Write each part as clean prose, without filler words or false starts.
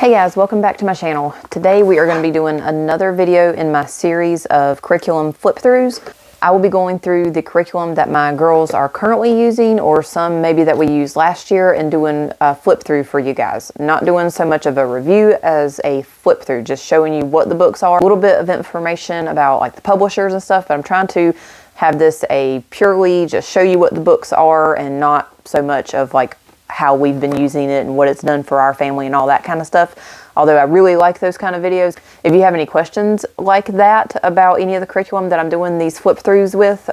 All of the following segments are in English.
Hey guys, welcome back to my channel. Today we are going to be doing another video in my series of curriculum flip-throughs. I will be going through the curriculum that my girls are currently using, or some maybe that we used last year, and doing a flip-through for you guys. Not doing so much of a review as a flip-through, just showing you what the books are. A little bit of information about like the publishers and stuff, but I'm trying to have this a purely just show you what the books are and not so much of like how we've been using it and what it's done for our family and all that kind of stuff. Although I really like those kind of videos. If you have any questions like that about any of the curriculum that I'm doing these flip throughs with,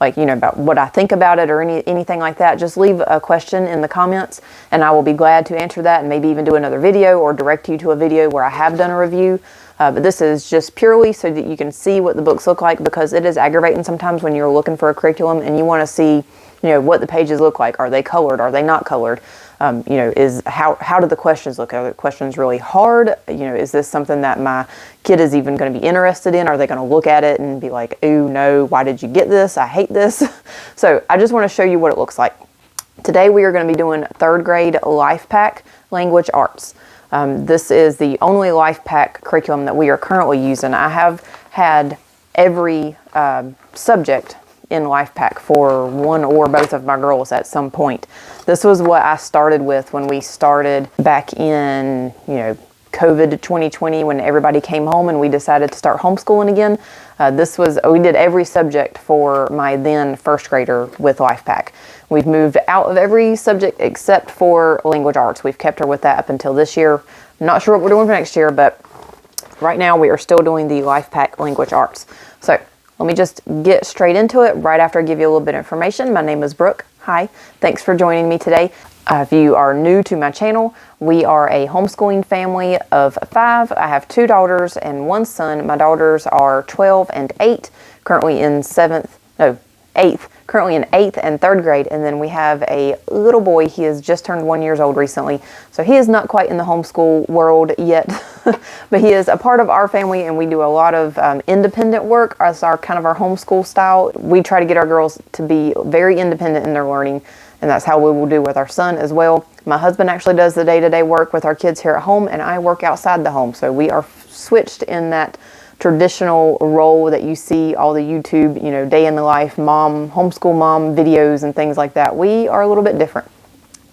like, you know, about what I think about it or anything like that, just leave a question in the comments and I will be glad to answer that and maybe even do another video or direct you to a video where I have done a review. But this is just purely so that you can see what the books look like, because it is aggravating sometimes when you're looking for a curriculum and you want to see, you know, what the pages look like. Are they colored? Are they not colored? You know, how do the questions look? Are the questions really hard? You know, is this something that my kid is even going to be interested in? Are they going to look at it and be like, "Ooh, no, why did you get this? I hate this." So I just want to show you what it looks like. Today we are going to be doing 3rd grade Lifepac Language Arts. This is the only Lifepac curriculum that we are currently using. I have had every subject in Lifepac for one or both of my girls at some point. This was what I started with when we started back in, you know, COVID 2020, when everybody came home and we decided to start homeschooling again. We did every subject for my then 1st grader with Lifepac. We've moved out of every subject except for language arts. We've kept her with that up until this year. I'm not sure what we're doing for next year, but right now we are still doing the Lifepac language arts. So let me just get straight into it right after I give you a little bit of information. My name is Brooke. Hi, thanks for joining me today. If you are new to my channel, we are a homeschooling family of 5. I have 2 daughters and 1 son. My daughters are 12 and 8, currently in 8th, currently in 8th and 3rd grade. And then we have a little boy. He has just turned 1 year old recently. So he is not quite in the homeschool world yet, but he is a part of our family, and we do a lot of independent work as our kind of our homeschool style. We try to get our girls to be very independent in their learning, and that's how we will do with our son as well. My husband actually does the day-to-day work with our kids here at home, and I work outside the home. So we are switched in that traditional role that you see all the YouTube, you know, day in the life mom, homeschool mom videos and things like that. We are a little bit different.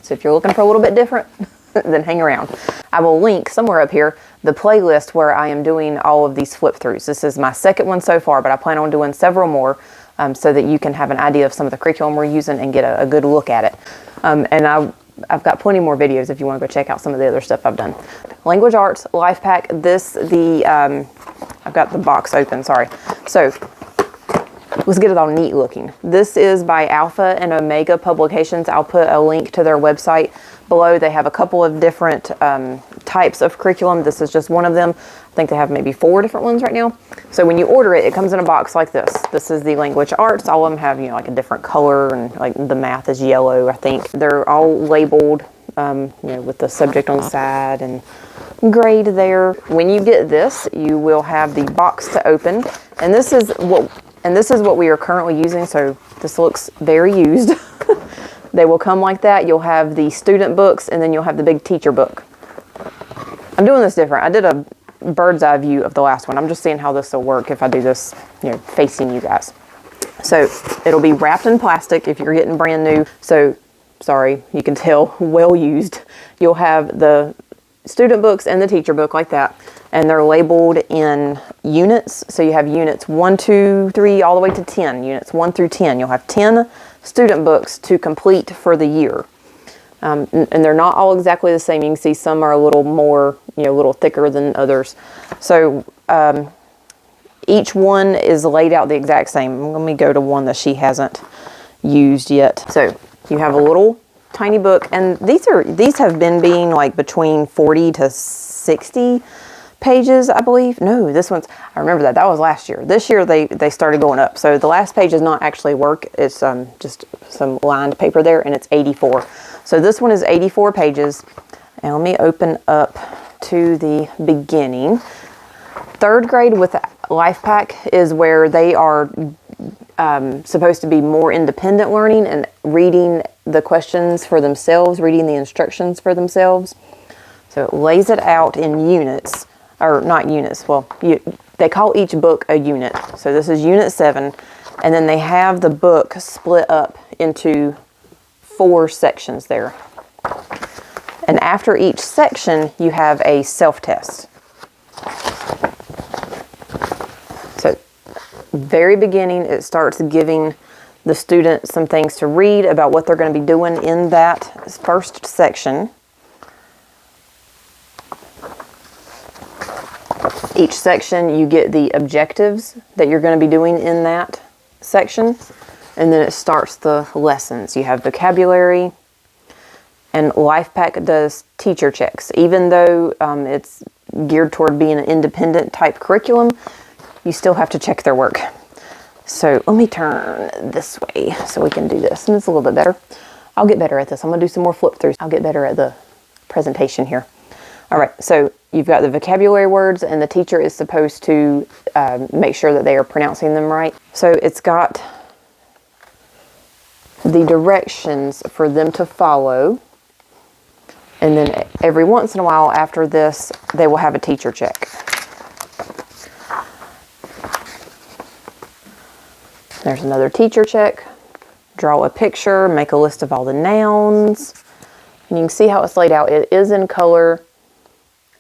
So if you're looking for a little bit different, then hang around. I will link somewhere up here the playlist where I am doing all of these flip throughs. This is my 2nd one so far, but I plan on doing several more so that you can have an idea of some of the curriculum we're using and get a good look at it. And I've got plenty more videos if you want to go check out some of the other stuff I've done. Language Arts, Lifepac, I've got the box open, sorry. So let's get it all neat looking. This is by Alpha and Omega Publications. I'll put a link to their website below. They have a couple of different types of curriculum. This is just one of them. I think they have maybe 4 different ones right now. So when you order it, it comes in a box like this. This is the language arts. All of them have, you know, like a different color, and like the math is yellow, I think. They're all labeled, you know, with the subject on the side and grade there. When you get this, you will have the box to open, and this is what we are currently using. So this looks very used. They will come like that. You'll have the student books, and then you'll have the big teacher book. I'm doing this different. I did a bird's eye view of the last one. I'm just seeing how this will work if I do this, you know, facing you guys. So it'll be wrapped in plastic if you're getting brand new. So sorry, you can tell, well used. You'll have the student books and the teacher book like that, and they're labeled in units. So you have units 1, 2, 3, all the way to 10. Units 1 through 10. You'll have 10 student books to complete for the year. And they're not all exactly the same. You can see some are a little more, you know, a little thicker than others. So each one is laid out the exact same. Let me go to one that she hasn't used yet. So you have a little tiny book, and these have been being like between 40 to 60 pages, I believe. No, this one's, I remember that was last year. This year they started going up. So the last page is not actually work. It's just some lined paper there, and it's 84. So this one is 84 pages. And let me open up to the beginning. 3rd grade with Lifepac is where they are supposed to be more independent learning and reading the questions for themselves, reading the instructions for themselves. So it lays it out in units, or not units, well, they call each book a unit. So this is Unit 7, and then they have the book split up into 4 sections there. And after each section, you have a self-test. So, very beginning, it starts giving the student some things to read about what they're going to be doing in that first section. Each section, you get the objectives that you're going to be doing in that section. And then it starts the lessons. You have vocabulary, and Lifepac does teacher checks. Even though it's geared toward being an independent type curriculum, you still have to check their work. So let me turn this way so we can do this. And it's a little bit better. I'll get better at this. I'm going to do some more flip throughs. I'll get better at the presentation here. All right, so you've got the vocabulary words, and the teacher is supposed to make sure that they are pronouncing them right. So it's got the directions for them to follow. And then every once in a while after this, they will have a teacher check. There's another teacher check. Draw a picture, make a list of all the nouns. And you can see how it's laid out. It is in color.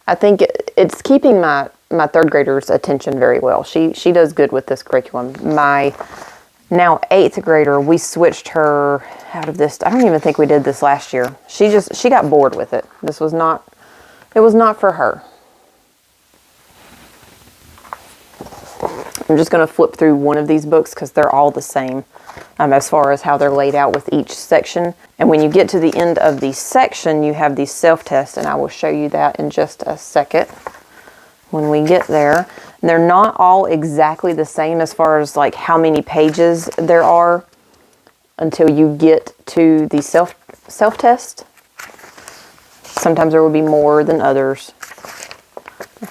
I think it's keeping my 3rd grader's attention very well. She does good with this curriculum. My now 8th grader, we switched her out of this. I don't even think we did this last year. She got bored with it. It was not for her. I'm just going to flip through one of these books because they're all the same as far as how they're laid out with each section. And when you get to the end of the section, you have the self-test, and I will show you that in just a second when we get there. And they're not all exactly the same as far as like how many pages there are until you get to the self-test. Sometimes there will be more than others.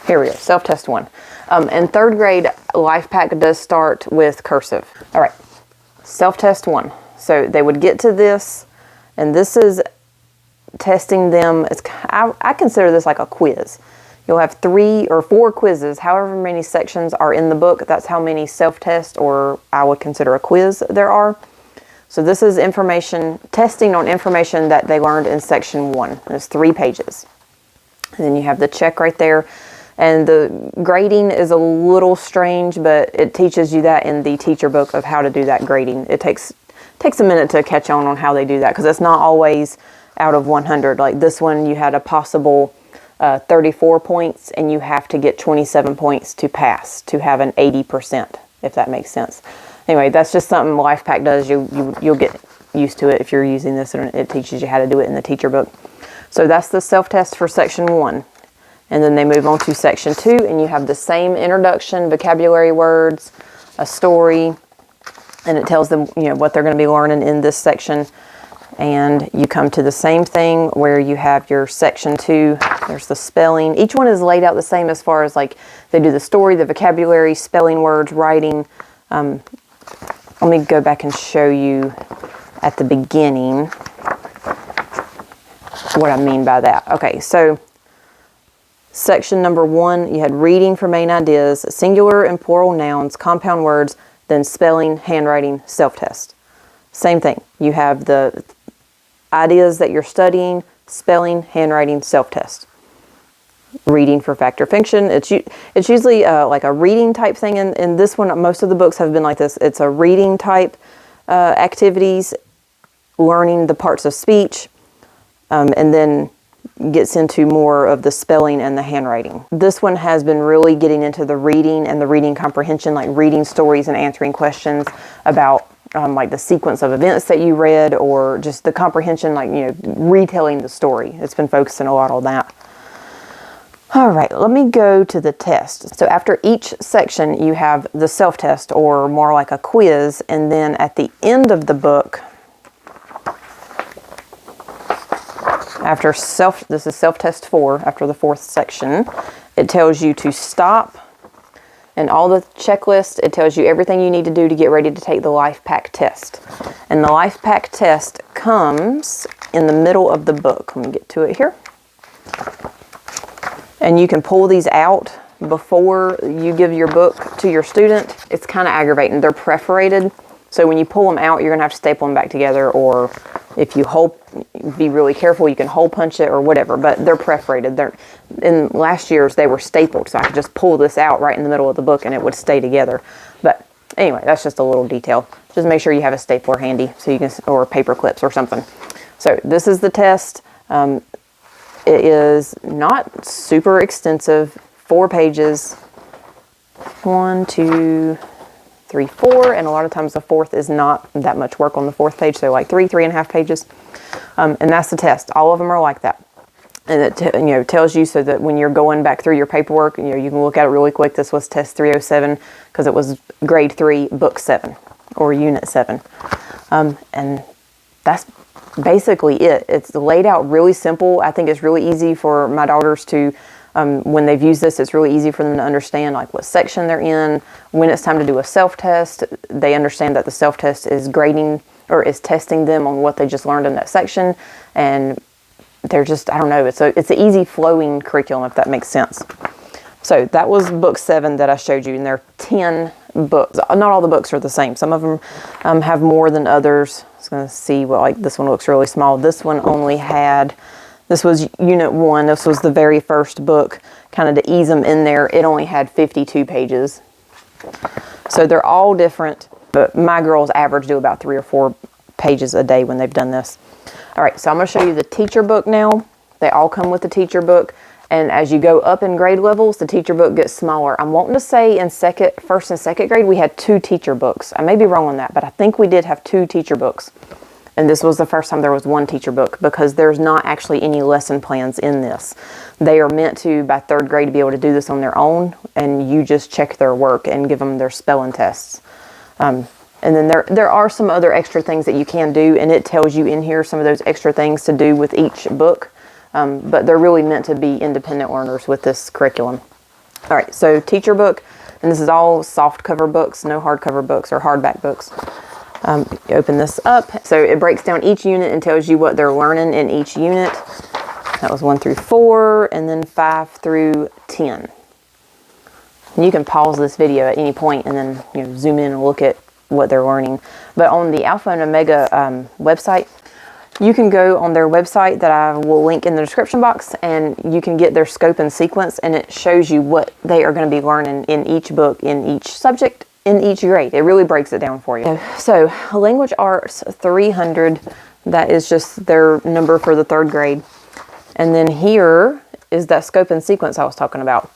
Here we go, self-test 1. In 3rd grade, Lifepac does start with cursive. All right, self-test 1. So they would get to this, and this is testing them. I consider this like a quiz. You'll have 3 or 4 quizzes, however many sections are in the book. That's how many self-tests, or I would consider a quiz, there are. So this is information, testing on information that they learned in section 1. It's 3 pages. And then you have the check right there. And the grading is a little strange, but it teaches you that in the teacher book of how to do that grading. It takes a minute to catch on how they do that, because it's not always out of 100. Like this one, you had a possible 34 points, and you have to get 27 points to pass, to have an 80%, if that makes sense. Anyway, that's just something Lifepac does. You'll get used to it if you're using this, and it teaches you how to do it in the teacher book. So that's the self-test for section 1. And then they move on to section 2, and you have the same introduction, vocabulary words, a story, and it tells them, what they're going to be learning in this section. And you come to the same thing where you have your section 2. There's the spelling. Each one is laid out the same as far as like they do the story, the vocabulary, spelling words, writing. Let me go back and show you at the beginning what I mean by that. Okay, so section number 1, you had reading for main ideas, singular and plural nouns, compound words, then spelling, handwriting, self-test. Same thing. You have the ideas that you're studying, spelling, handwriting, self-test. Reading for fact or fiction. It's usually like a reading type thing. And this one, most of the books have been like this. It's a reading type activities, learning the parts of speech, and then gets into more of the spelling and the handwriting. This one has been really getting into the reading and the reading comprehension, like reading stories and answering questions about like the sequence of events that you read, or just the comprehension, like, retelling the story. It's been focusing a lot on that. All right, let me go to the test. So after each section, you have the self-test, or more like a quiz, and then at the end of the book, after this is self-test 4, after the 4th section, it tells you to stop, and all the checklist, it tells you everything you need to do to get ready to take the Lifepac test. And the Lifepac test comes in the middle of the book. Let me get to it here. And you can pull these out before you give your book to your student. It's kind of aggravating. They're perforated. So when you pull them out, you're going to have to staple them back together, or if you be really careful, you can hole punch it or whatever, but they're perforated. In last year's, they were stapled, so I could just pull this out right in the middle of the book and it would stay together. But anyway, that's just a little detail. Just make sure you have a stapler handy so you can, or paper clips or something. So this is the test. It is not super extensive, 4 pages, 1, 2, 3, 4, and a lot of times the 4th is not that much work on the 4th page, so like 3.5 pages, and that's the test. All of them are like that, and it tells you so that when you're going back through your paperwork, you can look at it really quick. This was test 307 because it was grade 3, book 7 or unit 7, and that's basically it. It's laid out really simple. I think it's really easy for my daughters to. When they've used this, it's really easy for them to understand like what section they're in. When it's time to do a self-test, they understand that the self-test is grading or is testing them on what they just learned in that section. And they're just, I don't know, it's an easy flowing curriculum, if that makes sense. So that was book 7 that I showed you, and there are 10 books. Not all the books are the same. Some of them have more than others. I was going to see, well, like this one looks really small. This one only had... This was Unit 1. This was the very first book, kind of to ease them in there. It only had 52 pages. So they're all different, but my girls average do about 3 or 4 pages a day when they've done this. All right, so I'm going to show you the teacher book now. They all come with the teacher book, and as you go up in grade levels, the teacher book gets smaller. I'm wanting to say in first and second grade, we had 2 teacher books. I may be wrong on that, but I think we did have 2 teacher books. And this was the first time there was 1 teacher book, because there's not actually any lesson plans in this. They are meant to, by 3rd grade, to be able to do this on their own, and you just check their work and give them their spelling tests. And then there are some other extra things that you can do, and it tells you in here some of those extra things to do with each book. But they're really meant to be independent learners with this curriculum. All right, so teacher book, and this is all soft cover books, no hardcover books or hardback books. You open this up. So it breaks down each unit and tells you what they're learning in each unit. That was 1 through 4, and then 5 through 10. And you can pause this video at any point and then zoom in and look at what they're learning. But on the Alpha and Omega website, you can go on their website that I will link in the description box, and you can get their scope and sequence, and it shows you what they are going to be learning in each book, in each subject, in each grade. It really breaks it down for you. So Language Arts 300, that is just their number for the 3rd grade. And then here is that scope and sequence I was talking about.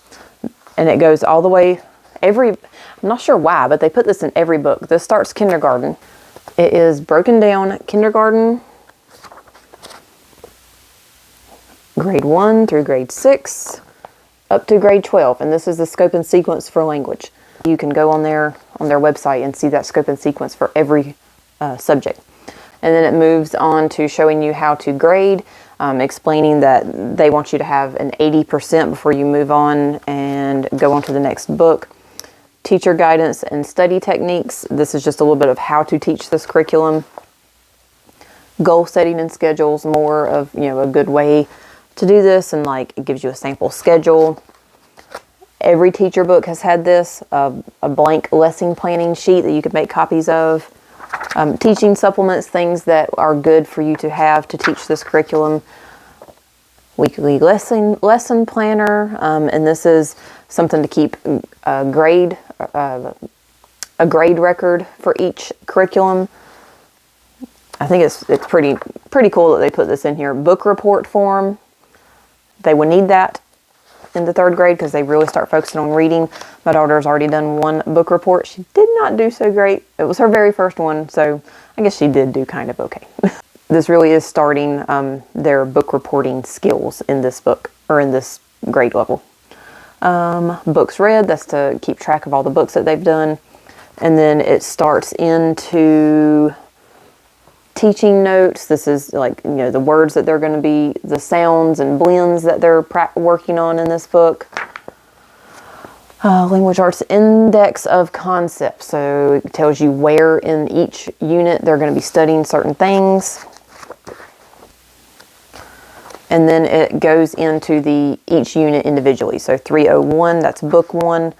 And it goes all the way, I'm not sure why, but they put this in every book. This starts kindergarten. It is broken down kindergarten, grade 1 through grade 6, up to grade 12. And this is the scope and sequence for language. You can go on their website and see that scope and sequence for every subject. And then it moves on to showing you how to grade, explaining that they want you to have an 80% before you move on and go on to the next book. Teacher guidance and study techniques. This is just a little bit of how to teach this curriculum. Goal setting and schedules, more of a good way to do this, and like it gives you a sample schedule. Every teacher book has had this, a blank lesson planning sheet that you could make copies of. Teaching supplements, things that are good for you to have to teach this curriculum. Weekly lesson planner, and this is something to keep a grade record for each curriculum. I think it's pretty cool that they put this in here. Book report form. They would need that in the 3rd grade because they really start focusing on reading. My daughter's already done 1 book report. She did not do so great. It was her very first one, so I guess she did do kind of okay. This really is starting their book reporting skills in this book, or in this grade level. Books read, that's to keep track of all the books that they've done. And then it starts into teaching notes. This is like, the words that they're going to be, the sounds and blends that they're working on in this book. Language Arts Index of Concepts. So it tells you where in each unit they're going to be studying certain things. and then it goes into each unit individually. So 301, that's book 1.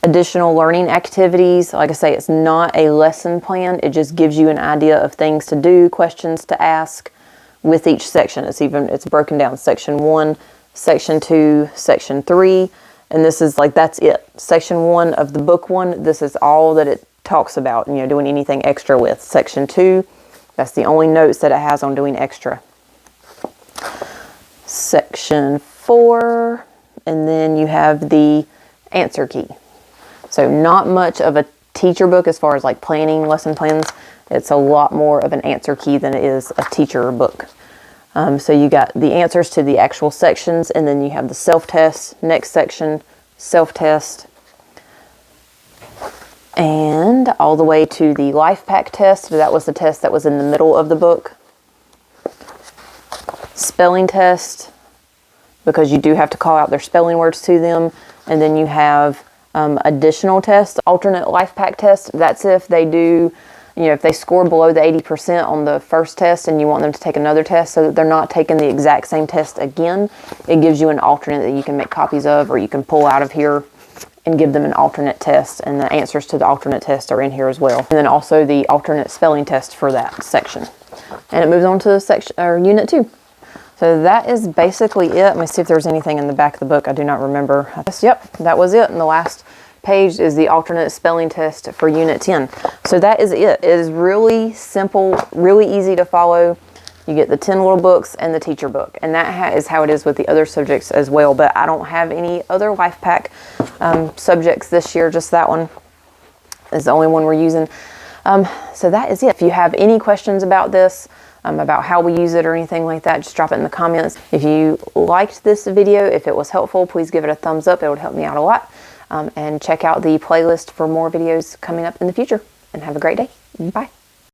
Additional learning activities, like I say, it's not a lesson plan. It just gives you an idea of things to do, questions to ask with each section. It's broken down, section 1, section 2, section 3, and this is like, that's it. Section 1 of the book 1, this is all that it talks about, doing anything extra with. Section 2, that's the only notes that it has on doing extra. Section 4, and then you have the answer key. So not much of a teacher book as far as like planning lesson plans. It's a lot more of an answer key than it is a teacher book. So you got the answers to the actual sections, and then you have the self-test, next section, self-test, and all the way to the Lifepac test. That was the test that was in the middle of the book. Spelling test, because you do have to call out their spelling words to them. And then you have additional tests, alternate Lifepac test. That's if they do, if they score below the 80% on the first test and you want them to take another test so that they're not taking the exact same test again, it gives you an alternate that you can make copies of, or you can pull out of here and give them an alternate test, and the answers to the alternate test are in here as well. And then also the alternate spelling test for that section. And it moves on to section or unit 2. So that is basically it. Let me see if there's anything in the back of the book. I do not remember. Yep, that was it. And the last page is the alternate spelling test for Unit 10. So that is it. It is really simple, really easy to follow. You get the 10 little books and the teacher book. And that is how it is with the other subjects as well. But I don't have any other Lifepac subjects this year. Just that one is the only one we're using. So that is it. If you have any questions about this, about how we use it or anything like that, just drop it in the comments. If you liked this video, if it was helpful, please give it a thumbs up. It would help me out a lot. And check out the playlist for more videos coming up in the future. And have a great day. Bye.